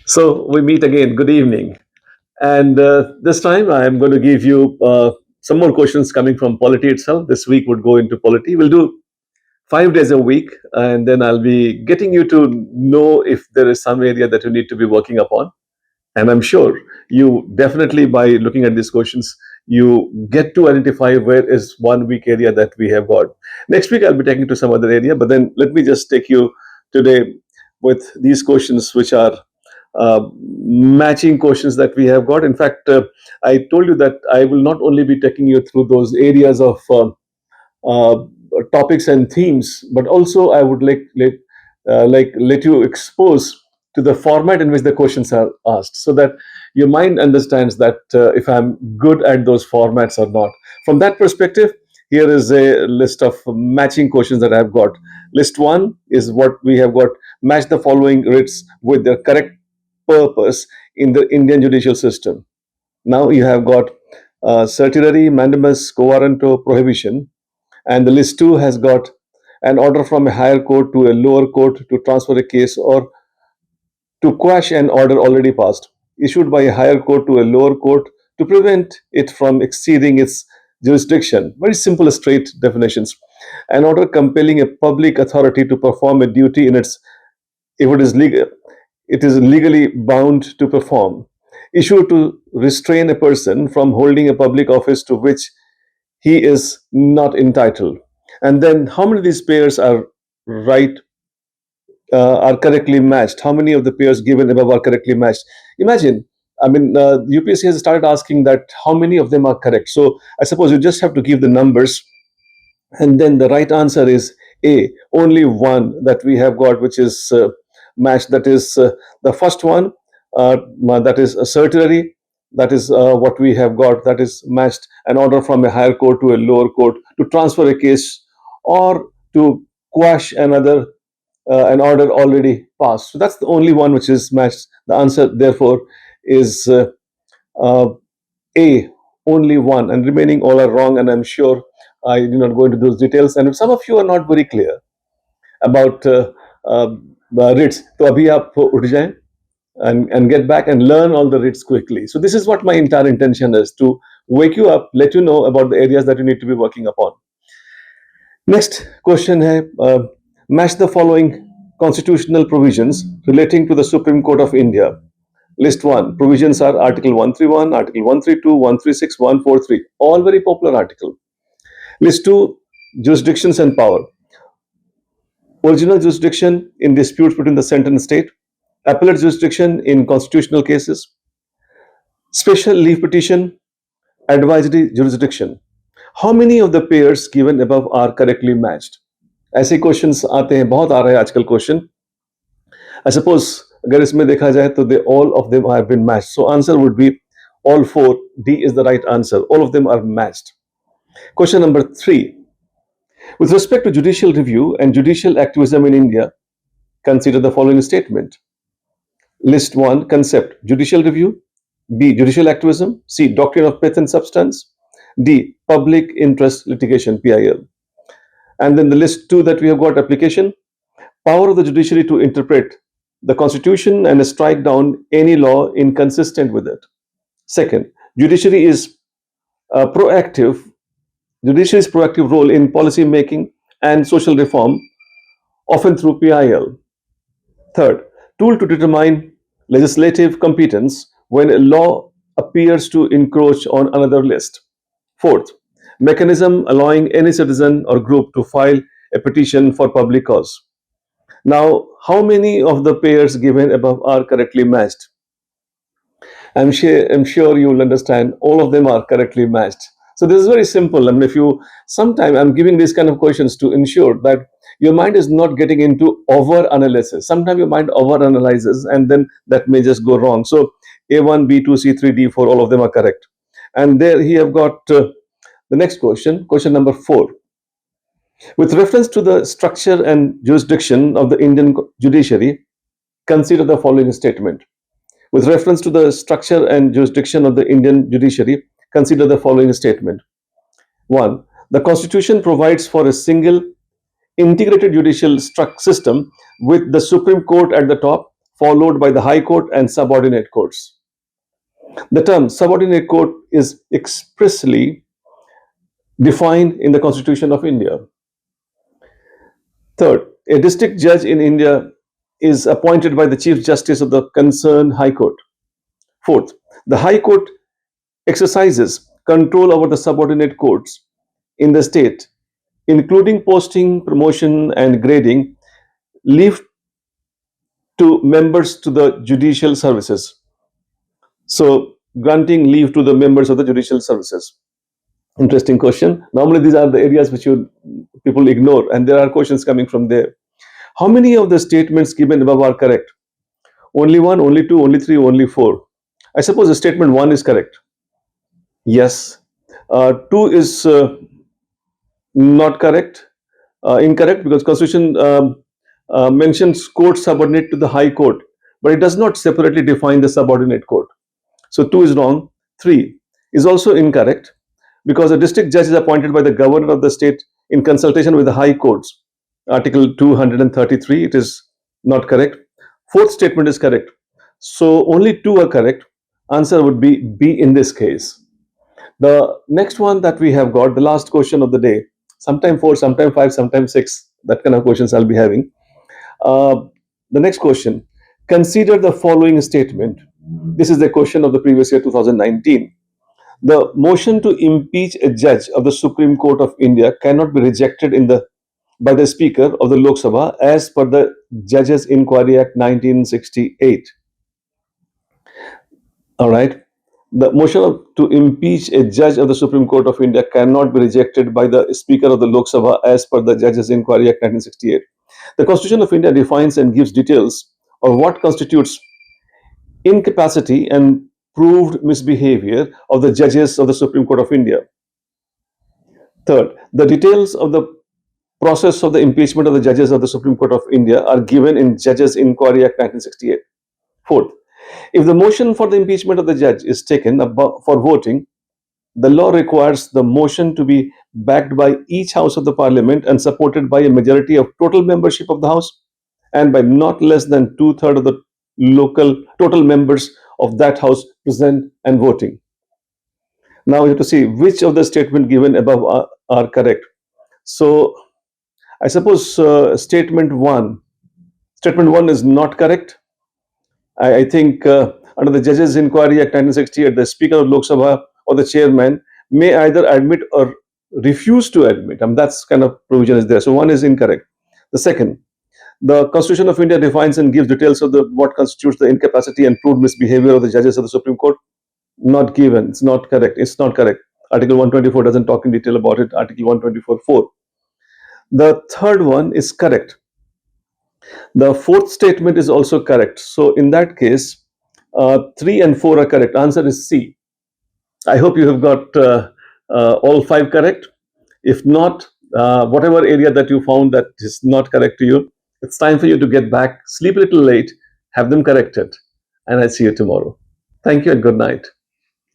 So we meet again. Good evening. And this time I am going to give you some more questions coming from polity itself. This week would go into polity. We'll do 5 days a week, and then I'll be getting you to know if there is some area that you need to be working upon. And I'm sure you definitely, by looking at these questions, you get to identify where is one weak area that we have got. Next week, I'll be taking to some other area, but then let me just take you today with these questions, which are matching questions that we have got. In fact, I told you that I will not only be taking you through those areas of uh, topics and themes, but also I would let you expose to the format in which the questions are asked, so that your mind understands that if I'm good at those formats or not. From that perspective, here is a list of matching questions that I've got. List one is what we have got: match the following writs with their correct purpose in the Indian judicial system. Now you have got certiorari, mandamus, quo warranto, prohibition, and the list 2 has got an order from a higher court to a lower court to transfer a case or to quash an order already passed, issued by a higher court to a lower court to prevent it from exceeding its jurisdiction. Very simple, straight definitions. An order compelling a public authority to perform a duty in its, if it is legal, it is legally bound to perform, issued to restrain a person from holding a public office to which he is not entitled. And then how many of these pairs are right, are correctly matched? How many of the pairs given above are correctly matched? Imagine, UPSC has started asking that how many of them are correct. So I suppose you just have to give the numbers, and then the right answer is A. Only one that we have got, which is matched. That is the first one. That is a certiorari. That is what we have got. That is matched an order from a higher court to a lower court to transfer a case or to quash an order already passed. So that's the only one which is matched. The answer, therefore, is uh, A, only one, and remaining all are wrong. And I'm sure I did not go into those details. And if some of you are not very clear about uh, writs, तो अभी आप उठ जाएं and get back and learn all the writs quickly. So this is what my entire intention is, to wake you up, let you know about the areas that you need to be working upon. Next question है, match the following constitutional provisions relating to the Supreme Court of India. List 1. Provisions are Article 131, Article 132, 136, 143. All very popular article. List 2. Jurisdictions and power. Original jurisdiction in disputes between the center and state. Appellate jurisdiction in constitutional cases. Special leave petition. Advisory jurisdiction. How many of the pairs given above are correctly matched? ऐसे questions आते हैं, बहुत आ रहे हैं आजकल question. I suppose अगर इसमें देखा जाए तो they all of them have been matched. So answer would be all four. D is the right answer. All of them are matched. Question number 3. With respect to judicial review and judicial activism in India, consider the following statement. List 1. Concept: judicial review. B. Judicial activism. C. Doctrine of pith and substance. D. Public interest litigation, PIL. And then the list 2 that we have got: application. Power of the judiciary to interpret the constitution and strike down any law inconsistent with it. Second, judiciary is proactive. Judiciary's proactive role in policy making and social reform, often through PIL. Third, tool to determine legislative competence when a law appears to encroach on another list. Fourth, mechanism allowing any citizen or group to file a petition for public cause. Now, how many of the pairs given above are correctly matched? I'm sure you will understand all of them are correctly matched. So this is very simple. I mean, if you sometime I'm giving these kind of questions to ensure that your mind is not getting into over analysis. Sometimes your mind over analyzes and then that may just go wrong. So A1, B2, C3, D4, all of them are correct. And there he have got the next question, question number 4. With reference to the structure and jurisdiction of the Indian judiciary, consider the following statement. With reference to the structure and jurisdiction of the Indian judiciary, consider the following statement. 1. The Constitution provides for a single integrated judicial system with the Supreme Court at the top, followed by the High Court and subordinate courts. The term subordinate court is expressly defined in the Constitution of India. Third, a district judge in India is appointed by the Chief Justice of the concerned High Court. Fourth, the High Court exercises control over the subordinate courts in the state, including posting, promotion, and grading, leave to members to the judicial services. So, granting leave to the members of the judicial services. Interesting question. Normally, these are the areas which people ignore, and there are questions coming from there. How many of the statements given above are correct? Only one, only two, only three, only four. I suppose the statement one is correct. Yes. Two is not correct. Incorrect, because Constitution mentions court subordinate to the High Court, but it does not separately define the subordinate court. So two is wrong. Three is also incorrect, because a district judge is appointed by the governor of the state in consultation with the high courts. Article 233, it is not correct. Fourth statement is correct. So only two are correct. Answer would be B in this case. The next one that we have got, the last question of the day, sometime 4, sometime 5, sometime 6, that kind of questions I'll be having. The next question, consider the following statement. This is the question of the previous year 2019. The motion to impeach a judge of the Supreme Court of India cannot be rejected by the Speaker of the Lok Sabha as per the Judges Inquiry Act 1968. All right. The motion to impeach a judge of the Supreme Court of India cannot be rejected by the Speaker of the Lok Sabha as per the Judges Inquiry Act 1968. The Constitution of India defines and gives details of what constitutes incapacity and proved misbehavior of the judges of the Supreme Court of India. Third, the details of the process of the impeachment of the judges of the Supreme Court of India are given in Judges Inquiry Act 1968. Fourth, if the motion for the impeachment of the judge is taken for voting, the law requires the motion to be backed by each house of the parliament and supported by a majority of total membership of the house and by not less than 2/3 of the local total members of that house present and voting. Now we have to see which of the statement given above are correct. So I suppose statement one is not correct. I think under the Judges Inquiry Act 1968, the Speaker of Lok Sabha or the chairman may either admit or refuse to admit. That's kind of provision is there. So one is incorrect. The second, the Constitution of India defines and gives details of what constitutes the incapacity and proved misbehavior of the judges of the Supreme Court. Not given. It's not correct. It's not correct. Article 124 doesn't talk in detail about it. Article 124(4). The third one is correct. The fourth statement is also correct. So in that case, 3 and 4 are correct. Answer is C. I hope you have got all 5 correct. If not, whatever area that you found that is not correct to you, it's time for you to get back, sleep a little late, have them corrected, and I'll see you tomorrow. Thank you and good night.